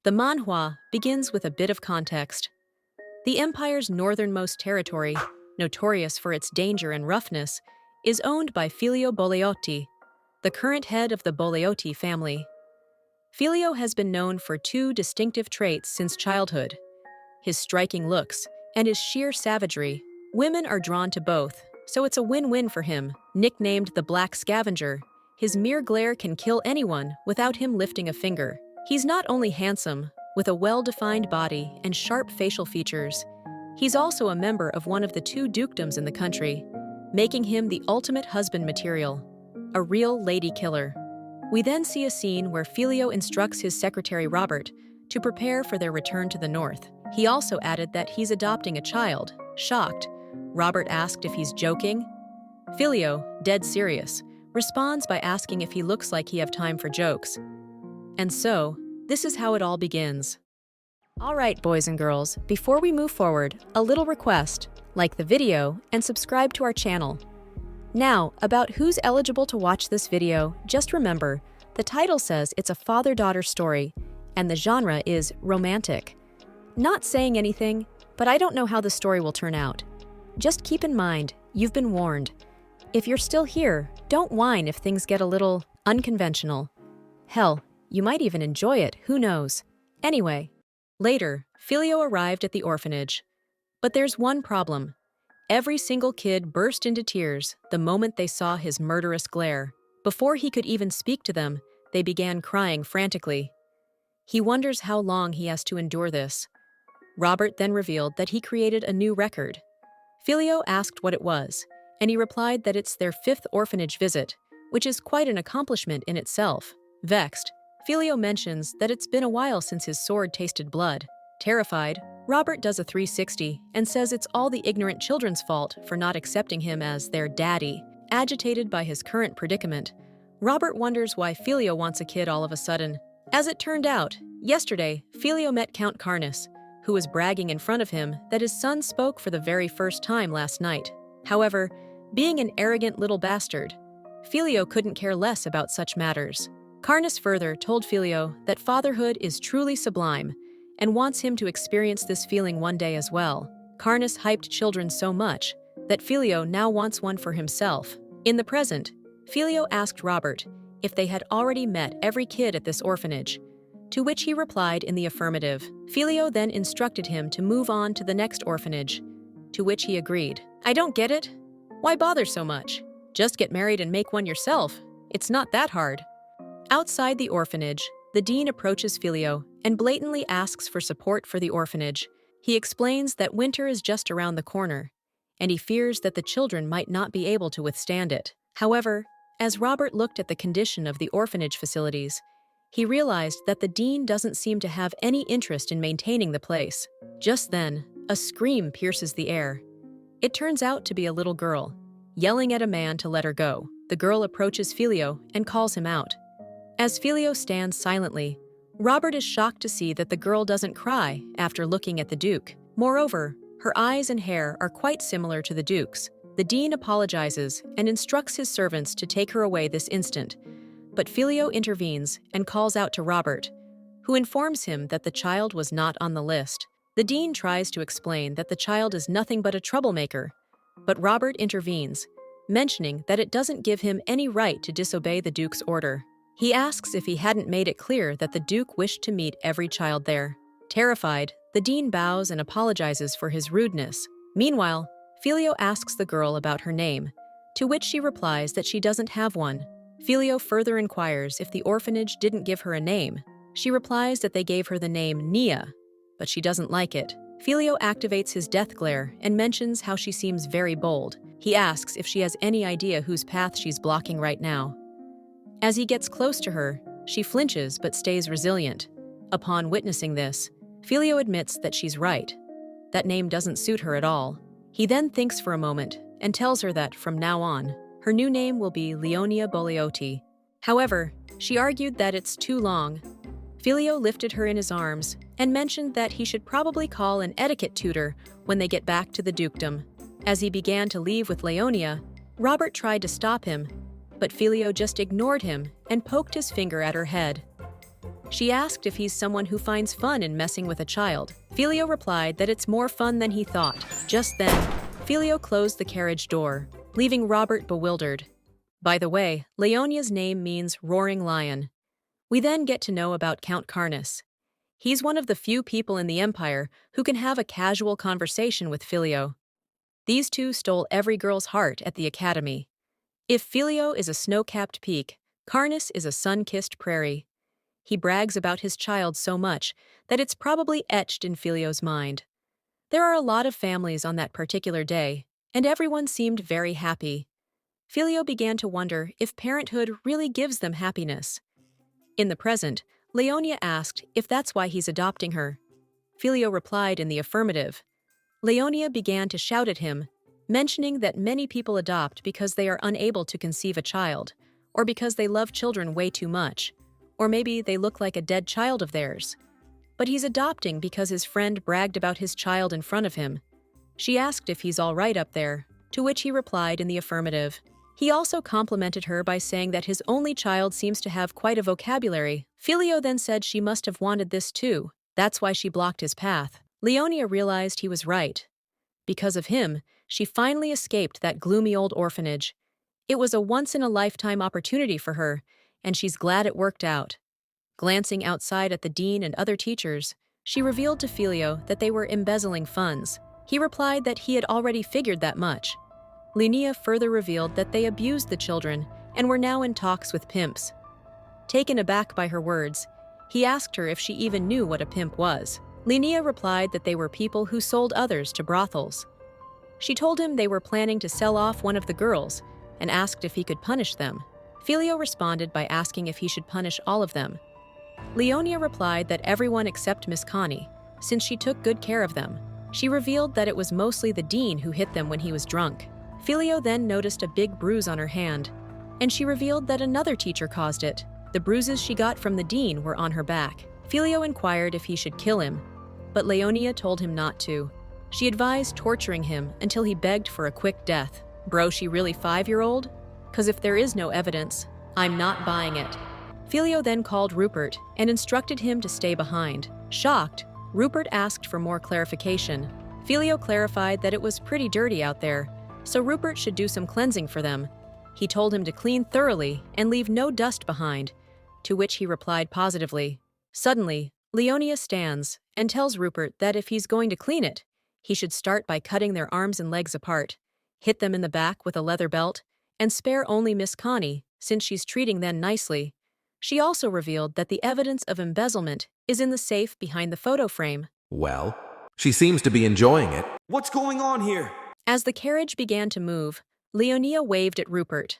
The Manhwa begins with a bit of context. The empire's northernmost territory, notorious for its danger and roughness, is owned by Filio Boleotti, the current head of the Boleotti family. Filio has been known for two distinctive traits since childhood: his striking looks and his sheer savagery. Women are drawn to both, so it's a win-win for him. Nicknamed the Black Scavenger, his mere glare can kill anyone without him lifting a finger. He's not only handsome, with a well-defined body and sharp facial features, he's also a member of one of the two dukedoms in the country, making him the ultimate husband material, a real lady killer. We then see a scene where Filio instructs his secretary Robert to prepare for their return to the north. He also added that he's adopting a child. Shocked, Robert asked if he's joking. Filio, dead serious, responds by asking if he looks like he have time for jokes. And so, this is how it all begins. All right, boys and girls, before we move forward, a little request: like the video and subscribe to our channel. Now, about who's eligible to watch this video, just remember, the title says it's a father-daughter story, and the genre is romantic. Not saying anything, but I don't know how the story will turn out. Just keep in mind, you've been warned. If you're still here, don't whine if things get a little unconventional. Hell, you might even enjoy it, who knows? Anyway, later, Filio arrived at the orphanage. But there's one problem. Every single kid burst into tears the moment they saw his murderous glare. Before he could even speak to them, they began crying frantically. He wonders how long he has to endure this. Robert then revealed that he created a new record. Filio asked what it was, and he replied that it's their 5th orphanage visit, which is quite an accomplishment in itself. Vexed, Filio mentions that it's been a while since his sword tasted blood. Terrified, Robert does a 360 and says it's all the ignorant children's fault for not accepting him as their daddy. Agitated by his current predicament, Robert wonders why Filio wants a kid all of a sudden. As it turned out, yesterday, Filio met Count Cuteness, who was bragging in front of him that his son spoke for the very first time last night. However, being an arrogant little bastard, Filio couldn't care less about such matters. Cuteness further told Filio that fatherhood is truly sublime and wants him to experience this feeling one day as well. Cuteness hyped children so much that Filio now wants one for himself. In the present, Filio asked Robert if they had already met every kid at this orphanage, to which he replied in the affirmative. Filio then instructed him to move on to the next orphanage, to which he agreed. I don't get it. Why bother so much? Just get married and make one yourself. It's not that hard. Outside the orphanage, the dean approaches Filio and blatantly asks for support for the orphanage. He explains that winter is just around the corner, and he fears that the children might not be able to withstand it. However, as Robert looked at the condition of the orphanage facilities, he realized that the dean doesn't seem to have any interest in maintaining the place. Just then, a scream pierces the air. It turns out to be a little girl, yelling at a man to let her go. The girl approaches Filio and calls him out. As Filio stands silently, Robert is shocked to see that the girl doesn't cry after looking at the Duke. Moreover, her eyes and hair are quite similar to the Duke's. The dean apologizes and instructs his servants to take her away this instant, but Filio intervenes and calls out to Robert, who informs him that the child was not on the list. The dean tries to explain that the child is nothing but a troublemaker, but Robert intervenes, mentioning that it doesn't give him any right to disobey the Duke's order. He asks if he hadn't made it clear that the Duke wished to meet every child there. Terrified, the dean bows and apologizes for his rudeness. Meanwhile, Filio asks the girl about her name, to which she replies that she doesn't have one. Filio further inquires if the orphanage didn't give her a name. She replies that they gave her the name Nia, but she doesn't like it. Filio activates his death glare and mentions how she seems very bold. He asks if she has any idea whose path she's blocking right now. As he gets close to her, she flinches but stays resilient. Upon witnessing this, Filio admits that she's right. That name doesn't suit her at all. He then thinks for a moment and tells her that, from now on, her new name will be Leonia Boleotti. However, she argued that it's too long. Filio lifted her in his arms and mentioned that he should probably call an etiquette tutor when they get back to the dukedom. As he began to leave with Leonia, Robert tried to stop him, but Filio just ignored him and poked his finger at her head. She asked if he's someone who finds fun in messing with a child. Filio replied that it's more fun than he thought. Just then, Filio closed the carriage door, leaving Robert bewildered. By the way, Leonia's name means roaring lion. We then get to know about Count Cuteness. He's one of the few people in the Empire who can have a casual conversation with Filio. These two stole every girl's heart at the academy. If Filio is a snow-capped peak, Cuteness is a sun-kissed prairie. He brags about his child so much that it's probably etched in Filio's mind. There are a lot of families on that particular day, and everyone seemed very happy. Filio began to wonder if parenthood really gives them happiness. In the present, Leonia asked if that's why he's adopting her. Filio replied in the affirmative. Leonia began to shout at him, mentioning that many people adopt because they are unable to conceive a child, or because they love children way too much, or maybe they look like a dead child of theirs. But he's adopting because his friend bragged about his child in front of him. She asked if he's all right up there, to which he replied in the affirmative. He also complimented her by saying that his only child seems to have quite a vocabulary. Filio then said she must have wanted this too. That's why she blocked his path. Leonia realized he was right. Because of him, she finally escaped that gloomy old orphanage. It was a once-in-a-lifetime opportunity for her, and she's glad it worked out. Glancing outside at the dean and other teachers, she revealed to Filio that they were embezzling funds. He replied that he had already figured that much. Leonia further revealed that they abused the children and were now in talks with pimps. Taken aback by her words, he asked her if she even knew what a pimp was. Leonia replied that they were people who sold others to brothels. She told him they were planning to sell off one of the girls and asked if he could punish them. Filio responded by asking if he should punish all of them. Leonia replied that everyone except Miss Connie, since she took good care of them. She revealed that it was mostly the dean who hit them when he was drunk. Filio then noticed a big bruise on her hand, and she revealed that another teacher caused it. The bruises she got from the dean were on her back. Filio inquired if he should kill him, but Leonia told him not to. She advised torturing him until he begged for a quick death. Bro, she really 5-year-old? 'Cause if there is no evidence, I'm not buying it. Filio then called Rupert and instructed him to stay behind. Shocked, Rupert asked for more clarification. Filio clarified that it was pretty dirty out there, so Rupert should do some cleansing for them. He told him to clean thoroughly and leave no dust behind, to which he replied positively. Suddenly, Leonia stands and tells Rupert that if he's going to clean it, he should start by cutting their arms and legs apart, hit them in the back with a leather belt, and spare only Miss Connie, since she's treating them nicely. She also revealed that the evidence of embezzlement is in the safe behind the photo frame. Well, she seems to be enjoying it. What's going on here? As the carriage began to move, Leonia waved at Rupert.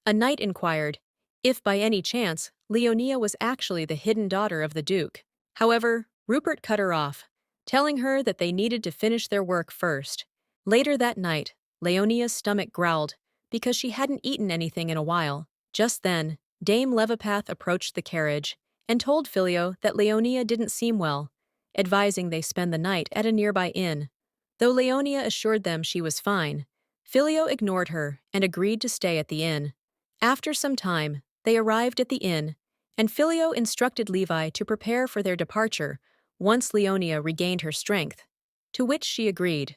A knight inquired if by any chance Leonia was actually the hidden daughter of the Duke. However, Rupert cut her off, telling her that they needed to finish their work first. Later that night, Leonia's stomach growled because she hadn't eaten anything in a while. Just then, Dame Levipath approached the carriage and told Filio that Leonia didn't seem well, advising they spend the night at a nearby inn. Though Leonia assured them she was fine, Filio ignored her and agreed to stay at the inn. After some time, they arrived at the inn, and Filio instructed Levi to prepare for their departure once Leonia regained her strength, to which she agreed.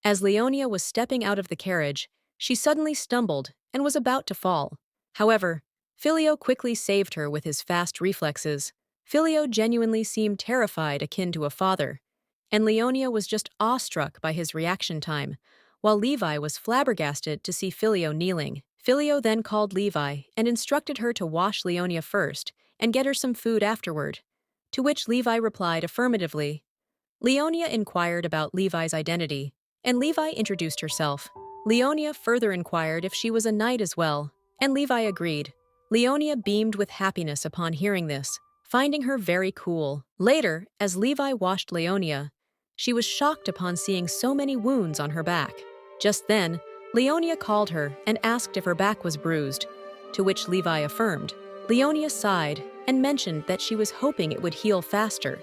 As Leonia was stepping out of the carriage, she suddenly stumbled and was about to fall. However, Filio quickly saved her with his fast reflexes. Filio genuinely seemed terrified, akin to a father, and Leonia was just awestruck by his reaction time, while Levi was flabbergasted to see Filio kneeling. Filio then called Levi and instructed her to wash Leonia first and get her some food afterward, to which Levi replied affirmatively. Leonia inquired about Levi's identity, and Levi introduced herself. Leonia further inquired if she was a knight as well, and Levi agreed. Leonia beamed with happiness upon hearing this, finding her very cool. Later, as Levi washed Leonia, she was shocked upon seeing so many wounds on her back. Just then, Leonia called her and asked if her back was bruised, to which Levi affirmed. Leonia sighed and mentioned that she was hoping it would heal faster.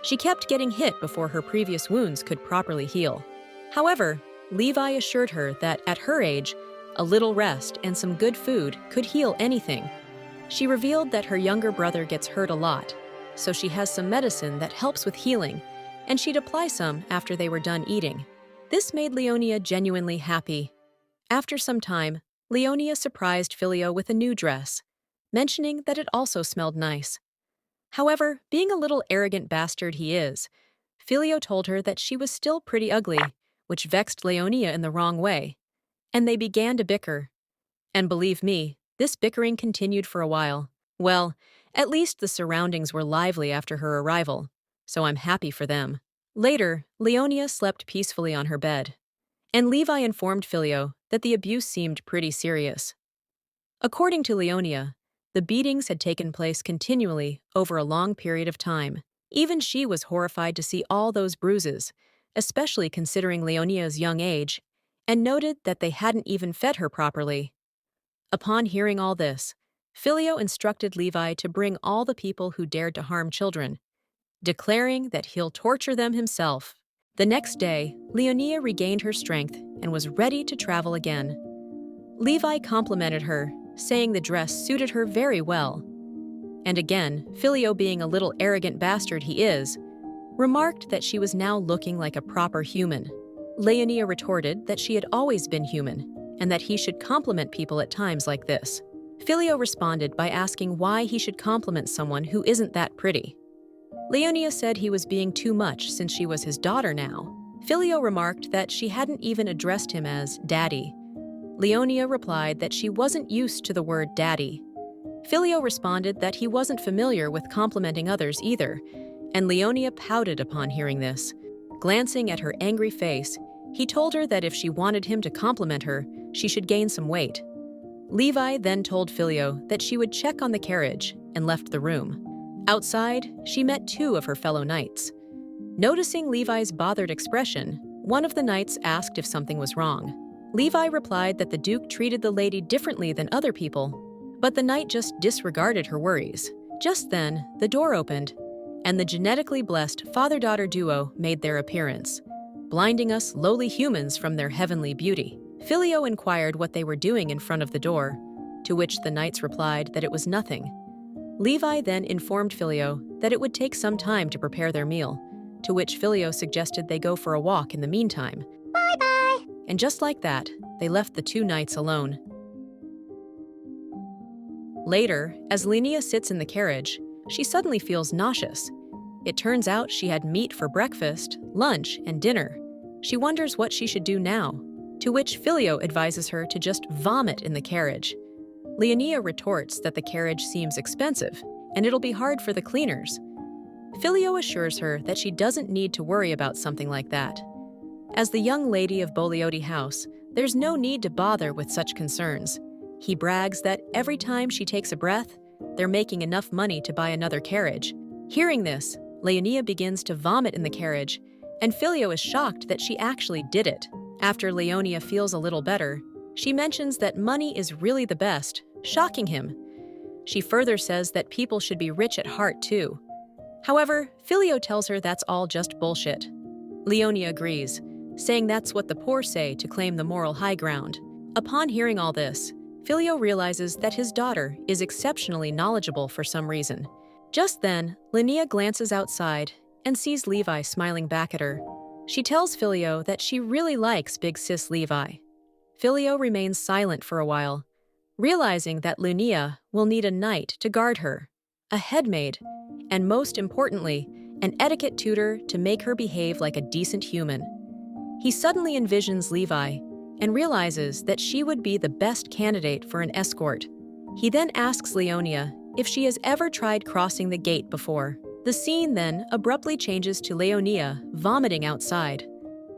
She kept getting hit before her previous wounds could properly heal. However, Levi assured her that at her age, a little rest and some good food could heal anything. She revealed that her younger brother gets hurt a lot, so she has some medicine that helps with healing, and she'd apply some after they were done eating. This made Leonia genuinely happy. After some time, Leonia surprised Filio with a new dress, mentioning that it also smelled nice. However, being a little arrogant bastard he is, Filio told her that she was still pretty ugly, which vexed Leonia in the wrong way, and they began to bicker. And believe me, this bickering continued for a while. Well, at least the surroundings were lively after her arrival, so I'm happy for them. Later, Leonia slept peacefully on her bed, and Levi informed Filio that the abuse seemed pretty serious. According to Leonia, the beatings had taken place continually over a long period of time. Even she was horrified to see all those bruises, especially considering Leonia's young age, and noted that they hadn't even fed her properly. Upon hearing all this, Filio instructed Levi to bring all the people who dared to harm children, declaring that he'll torture them himself. The next day, Leonia regained her strength and was ready to travel again. Levi complimented her, saying the dress suited her very well. And again, Filio, being a little arrogant bastard he is, remarked that she was now looking like a proper human. Leonia retorted that she had always been human, and that he should compliment people at times like this. Filio responded by asking why he should compliment someone who isn't that pretty. Leonia said he was being too much since she was his daughter now. Filio remarked that she hadn't even addressed him as daddy. Leonia replied that she wasn't used to the word daddy. Filio responded that he wasn't familiar with complimenting others either, and Leonia pouted upon hearing this. Glancing at her angry face, he told her that if she wanted him to compliment her, she should gain some weight. Levi then told Filio that she would check on the carriage and left the room. Outside, she met two of her fellow knights. Noticing Levi's bothered expression, one of the knights asked if something was wrong. Levi replied that the Duke treated the lady differently than other people, but the knight just disregarded her worries. Just then, the door opened, and the genetically blessed father-daughter duo made their appearance, blinding us lowly humans from their heavenly beauty. Filio inquired what they were doing in front of the door, to which the knights replied that it was nothing. Levi then informed Filio that it would take some time to prepare their meal, to which Filio suggested they go for a walk in the meantime. Bye-bye! And just like that, they left the two knights alone. Later, as Leonia sits in the carriage, she suddenly feels nauseous. It turns out she had meat for breakfast, lunch, and dinner. She wonders what she should do now, to which Filio advises her to just vomit in the carriage. Leonia retorts that the carriage seems expensive, and it'll be hard for the cleaners. Filio assures her that she doesn't need to worry about something like that. As the young lady of Boliotti House, there's no need to bother with such concerns. He brags that every time she takes a breath, they're making enough money to buy another carriage. Hearing this, Leonia begins to vomit in the carriage, and Filio is shocked that she actually did it. After Leonia feels a little better, she mentions that money is really the best, shocking him. She further says that people should be rich at heart too. However, Filio tells her that's all just bullshit. Leonia agrees, saying that's what the poor say to claim the moral high ground. Upon hearing all this, Filio realizes that his daughter is exceptionally knowledgeable for some reason. Just then, Leonia glances outside and sees Levi smiling back at her. She tells Filio that she really likes Big Sis Levi. Filio remains silent for a while, realizing that Leonia will need a knight to guard her, a headmaid, and most importantly, an etiquette tutor to make her behave like a decent human. He suddenly envisions Levi and realizes that she would be the best candidate for an escort. He then asks Leonia if she has ever tried crossing the gate before. The scene then abruptly changes to Leonia vomiting outside.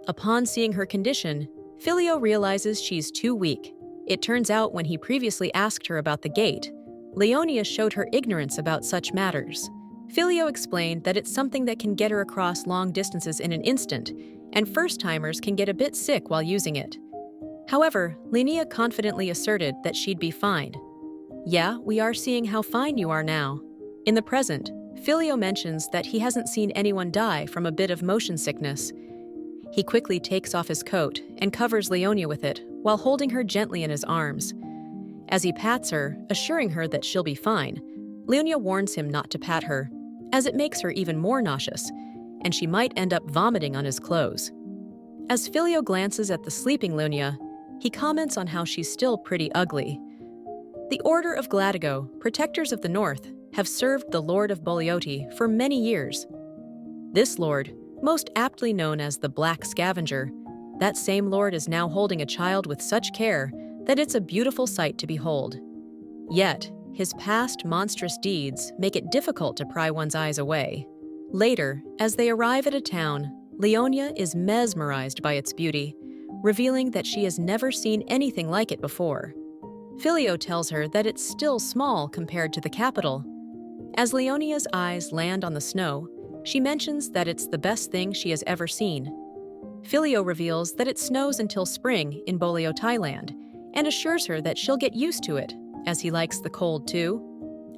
Upon seeing her condition, Filio realizes she's too weak. It turns out when he previously asked her about the gate, Leonia showed her ignorance about such matters. Filio explained that it's something that can get her across long distances in an instant, and first-timers can get a bit sick while using it. However, Leonia confidently asserted that she'd be fine. Yeah, we are seeing how fine you are now. In the present, Filio mentions that he hasn't seen anyone die from a bit of motion sickness. He quickly takes off his coat and covers Leonia with it while holding her gently in his arms. As he pats her, assuring her that she'll be fine, Leonia warns him not to pat her, as it makes her even more nauseous, and she might end up vomiting on his clothes. As Filio glances at the sleeping Leonia, he comments on how she's still pretty ugly. The Order of Gladigo, Protectors of the North, have served the Lord of Boleoti for many years. This lord, most aptly known as the Black Scavenger, that same lord is now holding a child with such care that it's a beautiful sight to behold. Yet, his past monstrous deeds make it difficult to pry one's eyes away. Later, as they arrive at a town, Leonia is mesmerized by its beauty, revealing that she has never seen anything like it before. Filio tells her that it's still small compared to the capital. As Leonia's eyes land on the snow, she mentions that it's the best thing she has ever seen. Filio reveals that it snows until spring in Boleo, Thailand, and assures her that she'll get used to it, as he likes the cold too.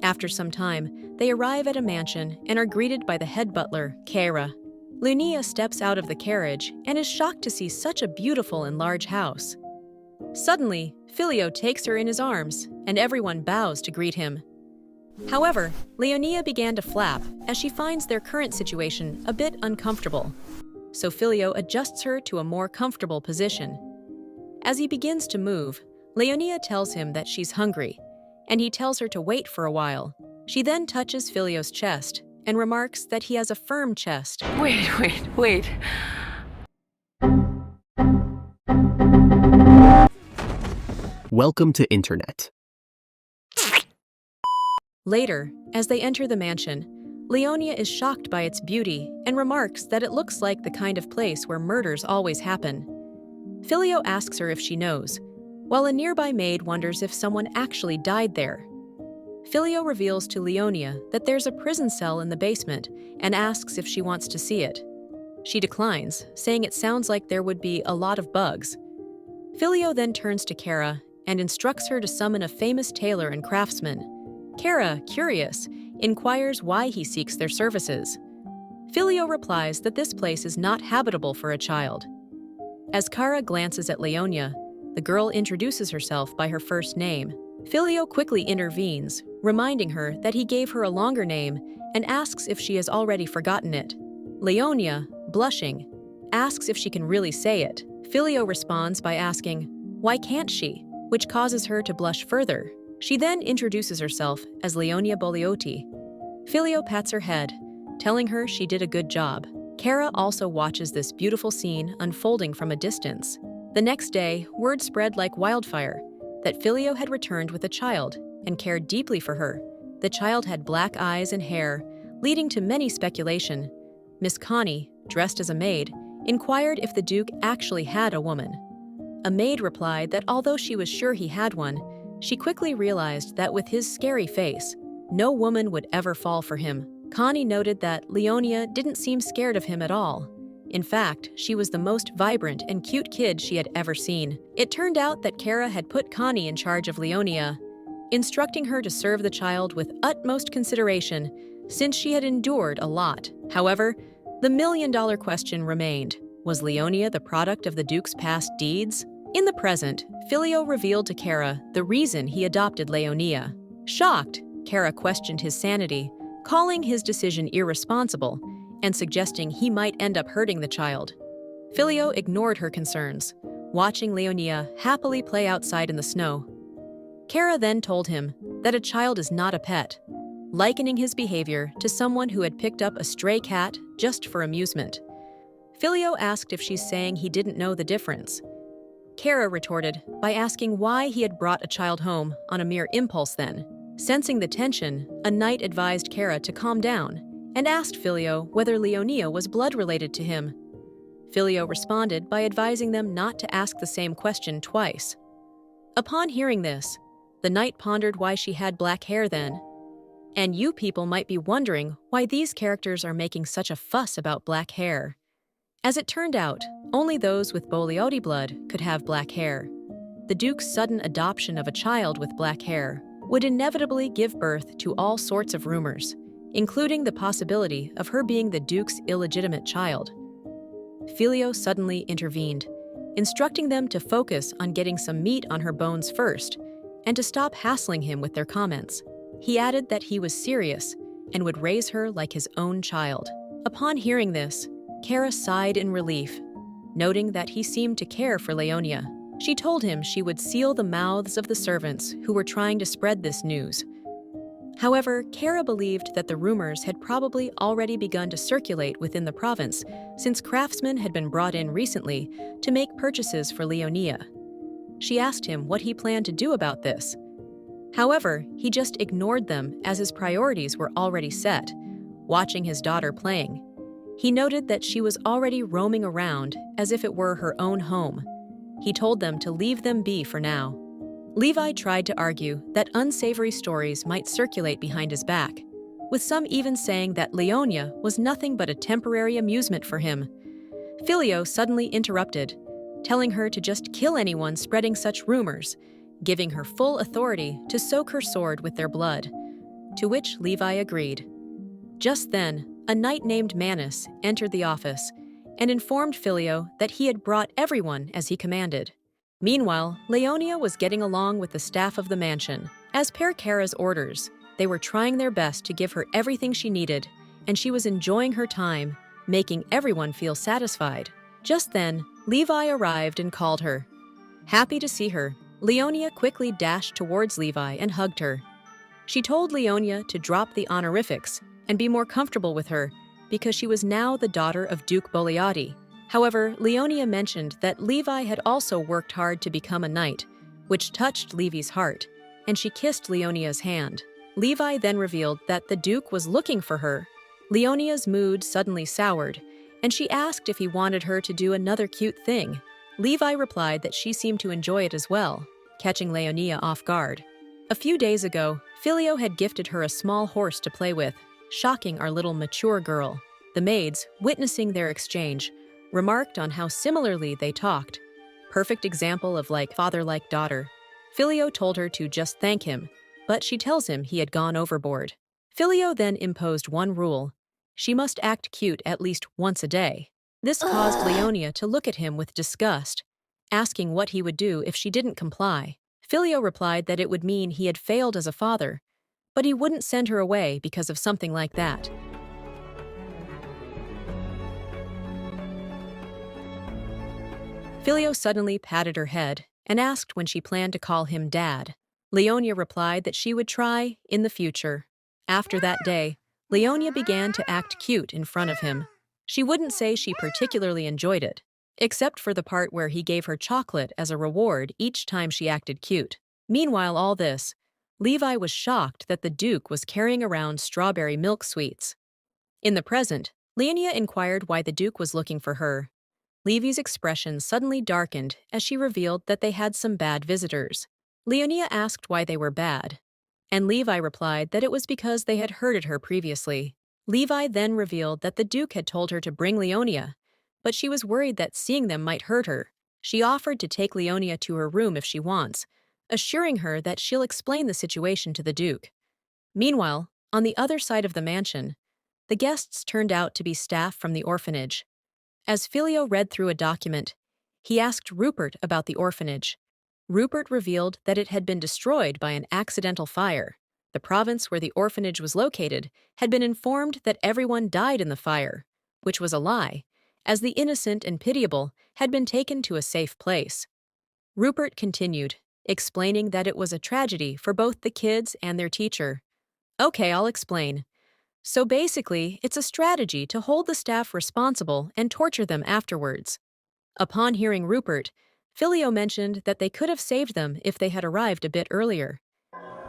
After some time, they arrive at a mansion and are greeted by the head butler, Kara. Leonia steps out of the carriage and is shocked to see such a beautiful and large house. Suddenly, Filio takes her in his arms, and everyone bows to greet him. However, Leonia began to flap as she finds their current situation a bit uncomfortable. So Filio adjusts her to a more comfortable position. As he begins to move, Leonia tells him that she's hungry, and he tells her to wait for a while. She then touches Filio's chest and remarks that he has a firm chest. Wait. Welcome to Internet. Later, as they enter the mansion, Leonia is shocked by its beauty and remarks that it looks like the kind of place where murders always happen. Filio asks her if she knows, while a nearby maid wonders if someone actually died there. Filio reveals to Leonia that there's a prison cell in the basement and asks if she wants to see it. She declines, saying it sounds like there would be a lot of bugs. Filio then turns to Kara and instructs her to summon a famous tailor and craftsman. Kara, curious, inquires why he seeks their services. Filio replies that this place is not habitable for a child. As Kara glances at Leonia, the girl introduces herself by her first name. Filio quickly intervenes, reminding her that he gave her a longer name and asks if she has already forgotten it. Leonia, blushing, asks if she can really say it. Filio responds by asking, "Why can't she?" which causes her to blush further. She then introduces herself as Leonia Boleoti. Filio pats her head, telling her she did a good job. Kara also watches this beautiful scene unfolding from a distance. The next day, word spread like wildfire that Filio had returned with a child and cared deeply for her. The child had black eyes and hair, leading to many speculation. Miss Connie, dressed as a maid, inquired if the Duke actually had a woman. A maid replied that although she was sure he had one, she quickly realized that with his scary face, no woman would ever fall for him. Connie noted that Leonia didn't seem scared of him at all. In fact, she was the most vibrant and cute kid she had ever seen. It turned out that Kara had put Connie in charge of Leonia, instructing her to serve the child with utmost consideration since she had endured a lot. However, the million-dollar question remained. Was Leonia the product of the Duke's past deeds? In the present, Filio revealed to Kara the reason he adopted Leonia. Shocked, Kara questioned his sanity, calling his decision irresponsible and suggesting he might end up hurting the child. Filio ignored her concerns, watching Leonia happily play outside in the snow. Kara then told him that a child is not a pet, likening his behavior to someone who had picked up a stray cat just for amusement. Filio asked if she's saying he didn't know the difference. Kara retorted by asking why he had brought a child home on a mere impulse then. Sensing the tension, a knight advised Kara to calm down and asked Filio whether Leonia was blood-related to him. Filio responded by advising them not to ask the same question twice. Upon hearing this, the knight pondered why she had black hair then. And you people might be wondering why these characters are making such a fuss about black hair. As it turned out, only those with Boleoti blood could have black hair. The Duke's sudden adoption of a child with black hair would inevitably give birth to all sorts of rumors, including the possibility of her being the Duke's illegitimate child. Filio suddenly intervened, instructing them to focus on getting some meat on her bones first and to stop hassling him with their comments. He added that he was serious and would raise her like his own child. Upon hearing this, Kara sighed in relief, noting that he seemed to care for Leonia. She told him she would seal the mouths of the servants who were trying to spread this news. However, Kara believed that the rumors had probably already begun to circulate within the province, since craftsmen had been brought in recently to make purchases for Leonia. She asked him what he planned to do about this. However, he just ignored them as his priorities were already set, watching his daughter playing. He noted that she was already roaming around as if it were her own home. He told them to leave them be for now. Levi tried to argue that unsavory stories might circulate behind his back, with some even saying that Leonia was nothing but a temporary amusement for him. Filio suddenly interrupted, telling her to just kill anyone spreading such rumors, giving her full authority to soak her sword with their blood, to which Levi agreed. Just then, a knight named Manus entered the office and informed Filio that he had brought everyone as he commanded. Meanwhile, Leonia was getting along with the staff of the mansion. As per Kara's orders, they were trying their best to give her everything she needed, and she was enjoying her time, making everyone feel satisfied. Just then, Levi arrived and called her. Happy to see her, Leonia quickly dashed towards Levi and hugged her. She told Leonia to drop the honorifics and be more comfortable with her because she was now the daughter of Duke Boleati. However, Leonia mentioned that Levi had also worked hard to become a knight, which touched Levi's heart, and she kissed Leonia's hand. Levi then revealed that the Duke was looking for her. Leonia's mood suddenly soured, and she asked if he wanted her to do another cute thing. Levi replied that she seemed to enjoy it as well, catching Leonia off guard. A few days ago, Filio had gifted her a small horse to play with, shocking our little mature girl. The maids, witnessing their exchange, remarked on how similarly they talked. Perfect example of father-like daughter. Filio told her to just thank him, but she tells him he had gone overboard. Filio then imposed one rule. She must act cute at least once a day. This caused Leonia to look at him with disgust, asking what he would do if she didn't comply. Filio replied that it would mean he had failed as a father, but he wouldn't send her away because of something like that. Filio suddenly patted her head and asked when she planned to call him Dad. Leonia replied that she would try in the future. After that day, Leonia began to act cute in front of him. She wouldn't say she particularly enjoyed it, except for the part where he gave her chocolate as a reward each time she acted cute. Meanwhile, all this, Levi was shocked that the Duke was carrying around strawberry milk sweets. In the present, Leonia inquired why the Duke was looking for her. Levi's expression suddenly darkened as she revealed that they had some bad visitors. Leonia asked why they were bad, and Levi replied that it was because they had hurted her previously. Levi then revealed that the Duke had told her to bring Leonia, but she was worried that seeing them might hurt her. She offered to take Leonia to her room if she wants, assuring her that she'll explain the situation to the Duke. Meanwhile, on the other side of the mansion, the guests turned out to be staff from the orphanage. As Filio read through a document, he asked Rupert about the orphanage. Rupert revealed that it had been destroyed by an accidental fire. The province where the orphanage was located had been informed that everyone died in the fire, which was a lie, as the innocent and pitiable had been taken to a safe place. Rupert continued, explaining that it was a tragedy for both the kids and their teacher. Okay, I'll explain. So basically, it's a strategy to hold the staff responsible and torture them afterwards. Upon hearing Rupert, Filio mentioned that they could have saved them if they had arrived a bit earlier.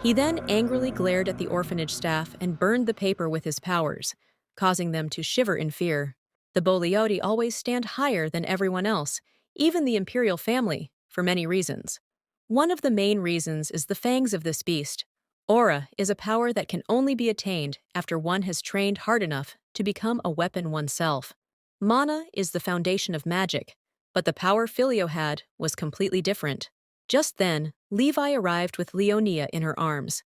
He then angrily glared at the orphanage staff and burned the paper with his powers, causing them to shiver in fear. The Boleoti always stand higher than everyone else, even the imperial family, for many reasons. One of the main reasons is the fangs of this beast. Aura is a power that can only be attained after one has trained hard enough to become a weapon oneself. Mana is the foundation of magic, but the power Filio had was completely different. Just then, Levi arrived with Leonia in her arms.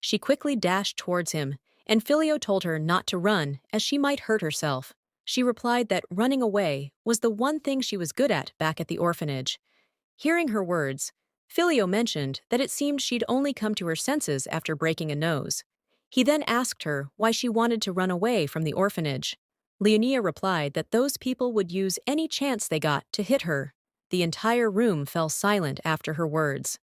She quickly dashed towards him, and Filio told her not to run as she might hurt herself. She replied that running away was the one thing she was good at back at the orphanage. Hearing her words, Filio mentioned that it seemed she'd only come to her senses after breaking a nose. He then asked her why she wanted to run away from the orphanage. Leonia replied that those people would use any chance they got to hit her. The entire room fell silent after her words.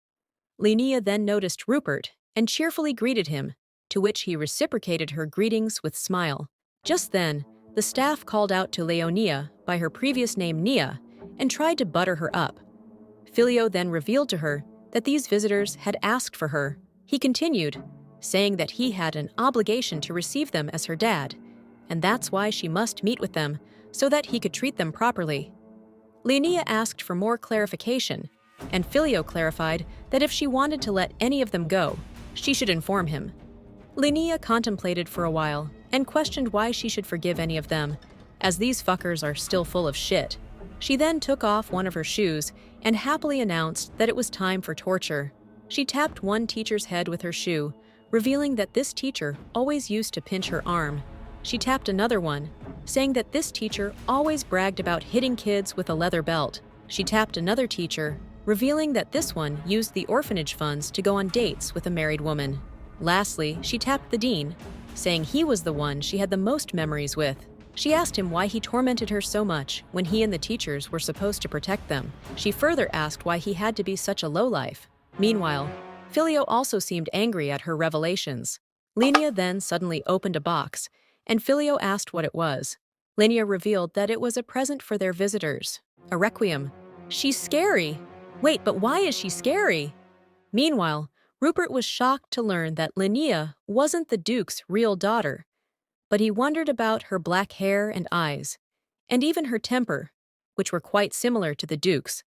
Leonia then noticed Rupert and cheerfully greeted him, to which he reciprocated her greetings with smile. Just then, the staff called out to Leonia by her previous name Nia and tried to butter her up. Filio then revealed to her that these visitors had asked for her. He continued, saying that he had an obligation to receive them as her dad, and that's why she must meet with them so that he could treat them properly. Leonia asked for more clarification, and Filio clarified that if she wanted to let any of them go, she should inform him. Leonia contemplated for a while and questioned why she should forgive any of them, as these fuckers are still full of shit. She then took off one of her shoes and happily announced that it was time for torture. She tapped one teacher's head with her shoe, revealing that this teacher always used to pinch her arm. She tapped another one, saying that this teacher always bragged about hitting kids with a leather belt. She tapped another teacher, revealing that this one used the orphanage funds to go on dates with a married woman. Lastly, she tapped the dean, saying he was the one she had the most memories with. She asked him why he tormented her so much when he and the teachers were supposed to protect them. She further asked why he had to be such a lowlife. Meanwhile, Filio also seemed angry at her revelations. Leonia then suddenly opened a box, and Filio asked what it was. Leonia revealed that it was a present for their visitors, a requiem. She's scary! Wait, but why is she scary? Meanwhile, Rupert was shocked to learn that Leonia wasn't the Duke's real daughter, but he wondered about her black hair and eyes, and even her temper, which were quite similar to the Duke's.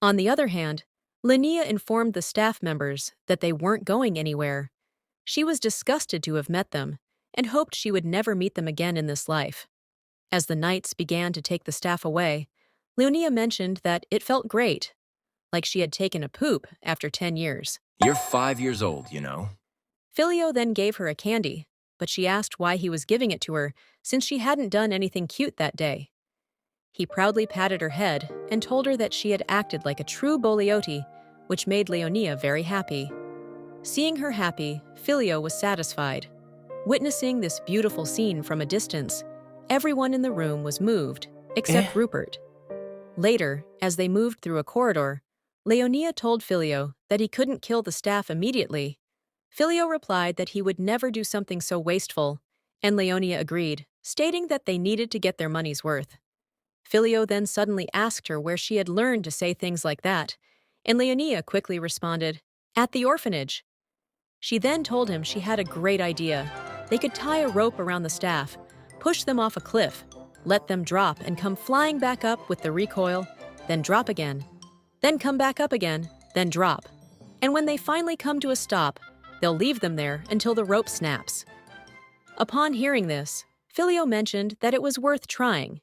On the other hand, Leonia informed the staff members that they weren't going anywhere. She was disgusted to have met them, and hoped she would never meet them again in this life. As the knights began to take the staff away, Leonia mentioned that it felt great, like she had taken a poop after 10 years. You're 5 years old, you know. Filio then gave her a candy, but she asked why he was giving it to her since she hadn't done anything cute that day. He proudly patted her head and told her that she had acted like a true Boliote, which made Leonia very happy. Seeing her happy, Filio was satisfied. Witnessing this beautiful scene from a distance, everyone in the room was moved, except Rupert. Later, as they moved through a corridor, Leonia told Filio that he couldn't kill the staff immediately. Filio replied that he would never do something so wasteful, and Leonia agreed, stating that they needed to get their money's worth. Filio then suddenly asked her where she had learned to say things like that, and Leonia quickly responded, "At the orphanage." She then told him she had a great idea. They could tie a rope around the staff, push them off a cliff, let them drop and come flying back up with the recoil, then drop again, then come back up again, then drop. And when they finally come to a stop, they'll leave them there until the rope snaps. Upon hearing this, Filio mentioned that it was worth trying,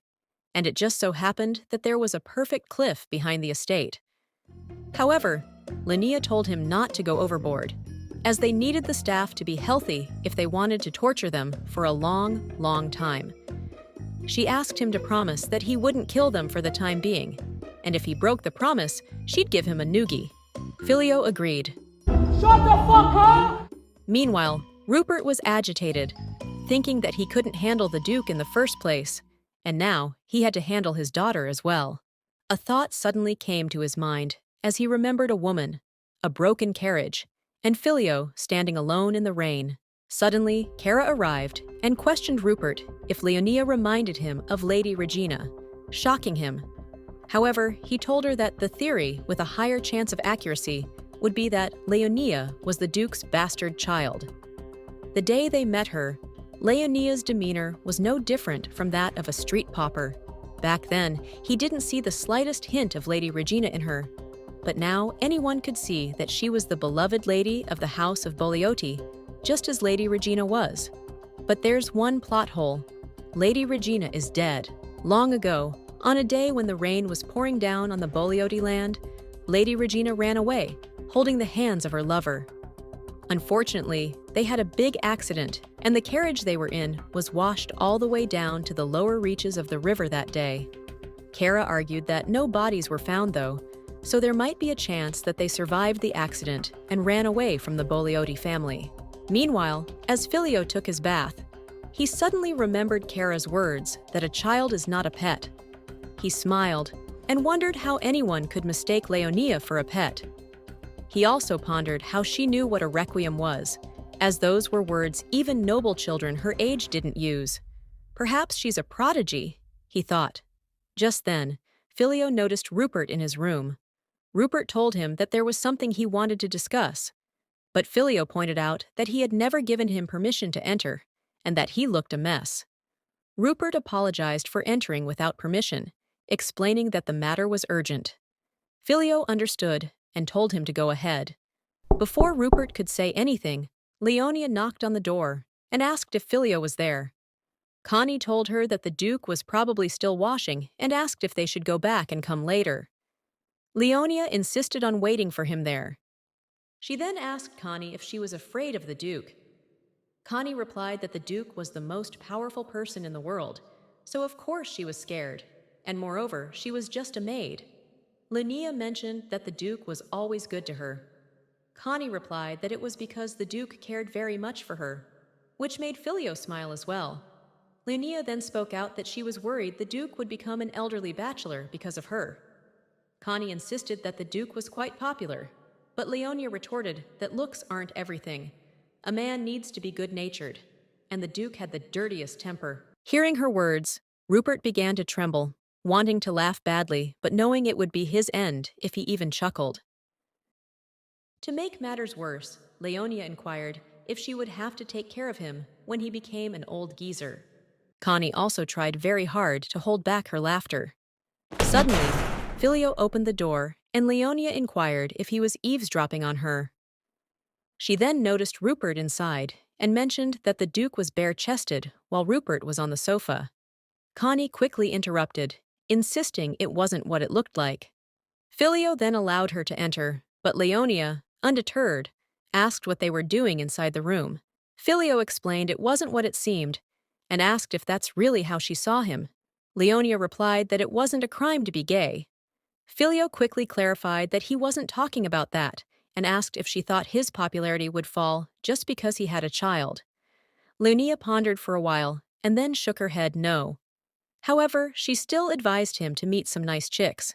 and it just so happened that there was a perfect cliff behind the estate. However, Leonia told him not to go overboard, as they needed the staff to be healthy if they wanted to torture them for a long, long time. She asked him to promise that he wouldn't kill them for the time being, and if he broke the promise, she'd give him a noogie. Filio agreed. Shut the fuck up! Meanwhile, Rupert was agitated, thinking that he couldn't handle the Duke in the first place, and now he had to handle his daughter as well. A thought suddenly came to his mind as he remembered a woman, a broken carriage, and Filio standing alone in the rain. Suddenly, Kara arrived and questioned Rupert if Leonia reminded him of Lady Regina, shocking him. However, he told her that the theory with a higher chance of accuracy would be that Leonia was the Duke's bastard child. The day they met her, Leonia's demeanor was no different from that of a street pauper. Back then, he didn't see the slightest hint of Lady Regina in her, but now anyone could see that she was the beloved lady of the House of Boliote, just as Lady Regina was. But there's one plot hole. Lady Regina is dead. Long ago, on a day when the rain was pouring down on the Boliote land, Lady Regina ran away, holding the hands of her lover. Unfortunately, they had a big accident, and the carriage they were in was washed all the way down to the lower reaches of the river that day. Kara argued that no bodies were found, though, so there might be a chance that they survived the accident and ran away from the Boliote family. Meanwhile, as Filio took his bath, he suddenly remembered Kara's words that a child is not a pet. He smiled and wondered how anyone could mistake Leonia for a pet. He also pondered how she knew what a requiem was, as those were words even noble children her age didn't use. Perhaps she's a prodigy, he thought. Just then, Filio noticed Rupert in his room. Rupert told him that there was something he wanted to discuss, but Filio pointed out that he had never given him permission to enter, and that he looked a mess. Rupert apologized for entering without permission, explaining that the matter was urgent. Filio understood and told him to go ahead. Before Rupert could say anything, Leonia knocked on the door and asked if Filio was there. Connie told her that the Duke was probably still washing and asked if they should go back and come later. Leonia insisted on waiting for him there. She then asked Connie if she was afraid of the Duke. Connie replied that the Duke was the most powerful person in the world, so of course she was scared, and moreover, she was just a maid. Leonia mentioned that the Duke was always good to her. Connie replied that it was because the Duke cared very much for her, which made Filio smile as well. Leonia then spoke out that she was worried the Duke would become an elderly bachelor because of her. Connie insisted that the Duke was quite popular, but Leonia retorted that looks aren't everything. A man needs to be good-natured, and the Duke had the dirtiest temper. Hearing her words, Rupert began to tremble, wanting to laugh badly, but knowing it would be his end if he even chuckled. To make matters worse, Leonia inquired if she would have to take care of him when he became an old geezer. Connie also tried very hard to hold back her laughter. Suddenly, Filio opened the door, and Leonia inquired if he was eavesdropping on her. She then noticed Rupert inside and mentioned that the Duke was bare-chested while Rupert was on the sofa. Connie quickly interrupted, insisting it wasn't what it looked like. Filio then allowed her to enter, but Leonia, undeterred, asked what they were doing inside the room. Filio explained it wasn't what it seemed and asked if that's really how she saw him. Leonia replied that it wasn't a crime to be gay. Filio quickly clarified that he wasn't talking about that and asked if she thought his popularity would fall just because he had a child. Leonia pondered for a while and then shook her head no. However, she still advised him to meet some nice chicks.